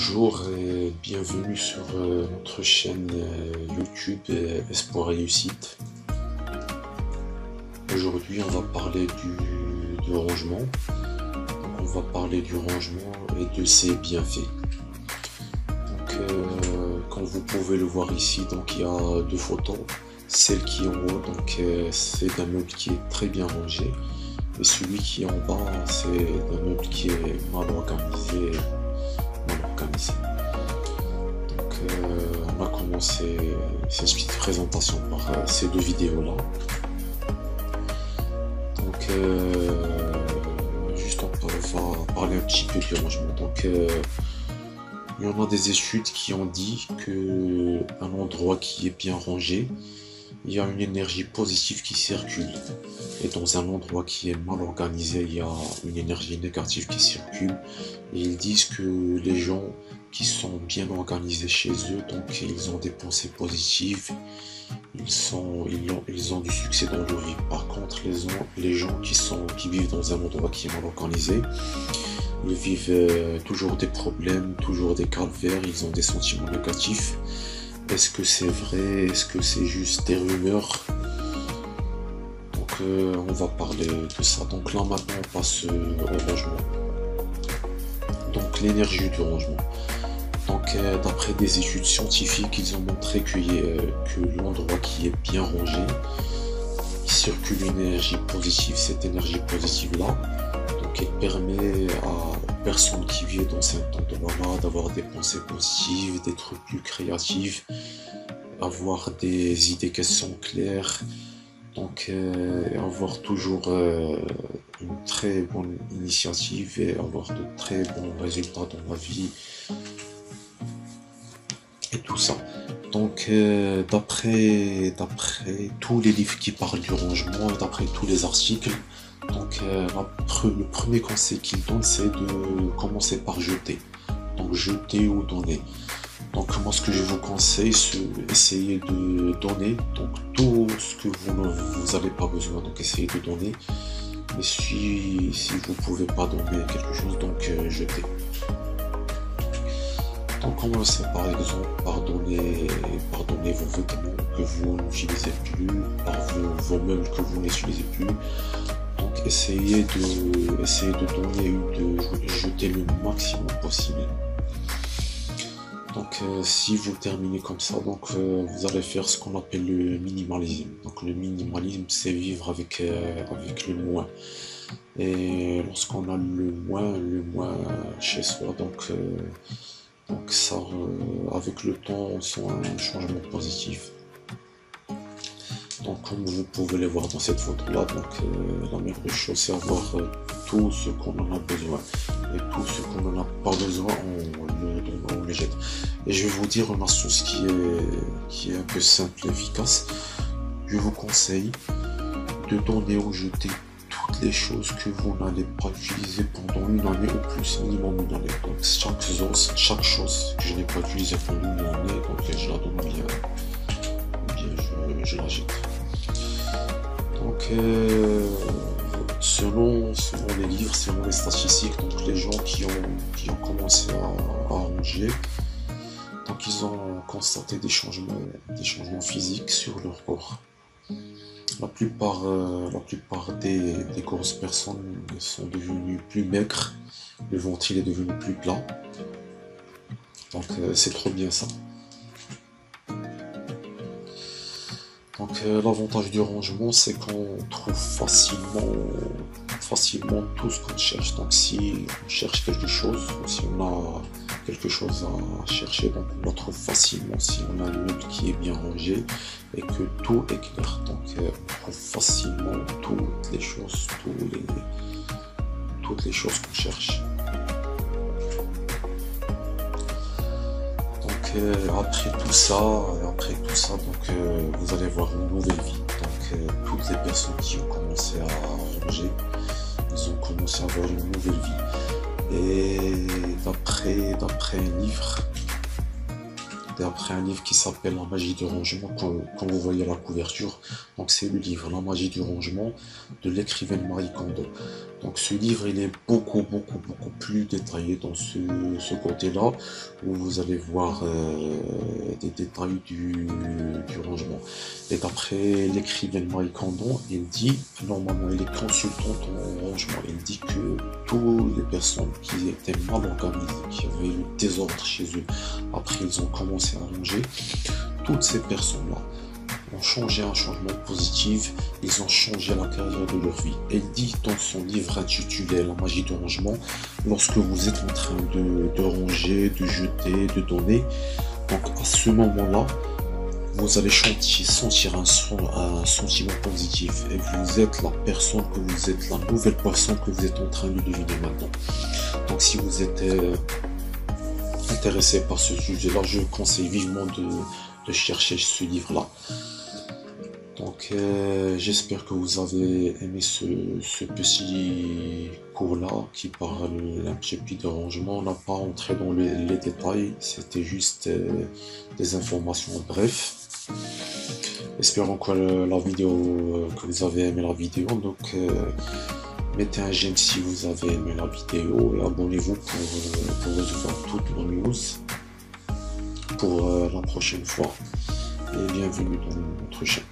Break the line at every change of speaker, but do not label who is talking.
Bonjour et bienvenue sur notre chaîne YouTube Espoir Réussite. Aujourd'hui, on va parler du rangement. Donc, on va parler du rangement et de ses bienfaits. Donc, comme vous pouvez le voir ici, donc il y a deux photos. Celle qui est en haut, donc c'est un meuble qui est très bien rangé, et celui qui est en bas, c'est un meuble qui est mal organisé. Donc on va commencer cette petite présentation par ces deux vidéos là. Donc juste on va parler un petit peu du rangement. Donc il y en a des études qui ont dit que un endroit qui est bien rangé, il y a une énergie positive qui circule, et dans un endroit qui est mal organisé, il y a une énergie négative qui circule. Et ils disent que les gens qui sont bien organisés chez eux, donc ils ont des pensées positives, ils ont du succès dans leur vie. Par contre, les gens qui vivent dans un endroit qui est mal organisé, ils vivent toujours des problèmes, toujours des calvaires, ils ont des sentiments négatifs. Est-ce que c'est vrai? Est-ce que c'est juste des rumeurs? Donc on va parler de ça. Donc là maintenant on passe au rangement. Donc l'énergie du rangement. Donc d'après des études scientifiques, ils ont montré que l'endroit qui est bien rangé, il circule une énergie positive. Cette énergie positive là, donc elle permet à personnes qui vivent dans cet endroit-là d'avoir des pensées positives, d'être plus créatives, avoir des idées qui sont claires, donc avoir toujours une très bonne initiative et avoir de très bons résultats dans la vie et tout ça. Donc d'après tous les livres qui parlent du rangement et d'après tous les articles, donc le premier conseil qu'il donne, c'est de commencer par jeter. Donc jeter ou donner. Donc moi ce que je vous conseille, c'est essayer de donner. Donc tout ce que vous n'avez pas besoin, donc essayez de donner. Mais si vous pouvez pas donner quelque chose, donc jetez. Donc commencez par exemple par donner vos vêtements que vous n'utilisez plus, par vos meubles que vous n'utilisez plus. Donc essayez de donner ou de jeter le maximum possible. Donc si vous terminez comme ça, donc vous allez faire ce qu'on appelle le minimalisme. Donc le minimalisme, c'est vivre avec le moins. Et lorsqu'on a le moins chez soi, donc ça, avec le temps, on sent un changement positif. Donc comme vous pouvez le voir dans cette photo là, donc la meilleure chose, c'est avoir tout ce qu'on en a besoin, et tout ce qu'on n'en a pas besoin, on le jette. Et je vais vous dire une astuce qui est un peu simple et efficace. Je vous conseille de donner ou jeter toutes les choses que vous n'allez pas utiliser pendant une année ou plus, minimum une année. Donc chaque chose que je n'ai pas utilisée pendant une année, donc je la donne bien je la jette. Donc selon les livres, selon les statistiques, donc les gens qui ont commencé à ranger, donc ils ont constaté des changements physiques sur leur corps. La plupart des grosses personnes sont devenues plus maigres, le ventre est devenu plus plat. Donc c'est trop bien ça. Donc l'avantage du rangement, c'est qu'on trouve facilement tout ce qu'on cherche. Donc si on cherche quelque chose, ou si on a quelque chose à chercher, donc on la trouve facilement. Si on a un meuble qui est bien rangé et que tout est clair, donc on trouve facilement toutes les choses qu'on cherche. Après tout ça, donc vous allez voir une nouvelle vie. Donc toutes les personnes qui ont commencé à ranger, ils ont commencé à avoir une nouvelle vie. Et d'après un livre, d'après un livre qui s'appelle La magie du rangement, comme vous voyez la couverture. Donc c'est le livre La magie du rangement de l'écrivaine Marie Kondo. Donc ce livre, il est beaucoup plus détaillé dans ce côté-là, où vous allez voir des détails du rangement. Et d'après l'écrivaine Marie Kondo, il dit, normalement elle est consultante en rangement, il dit que toutes les personnes qui étaient mal organisées, qui avaient le désordre chez eux, après ils ont commencé à ranger, toutes ces personnes-là ont changé un changement positif, ils ont changé l'intérieur de leur vie. Elle dit dans son livre intitulé La magie du rangement, lorsque vous êtes en train de ranger, de jeter, de donner, donc à ce moment-là, vous allez sentir un sentiment positif et vous êtes la personne que vous êtes, la nouvelle personne que vous êtes en train de devenir maintenant. Donc si vous êtes intéressé par ce sujet-là, je vous conseille vivement de chercher ce livre-là. Donc j'espère que vous avez aimé ce petit cours-là qui parle un petit peu de rangement. On n'a pas entré dans les détails, c'était juste des informations bref. Espérons que la vidéo, que vous avez aimé la vidéo. Donc mettez un j'aime si vous avez aimé la vidéo et abonnez-vous pour recevoir toutes nos news pour la prochaine fois. Et bienvenue dans notre chaîne.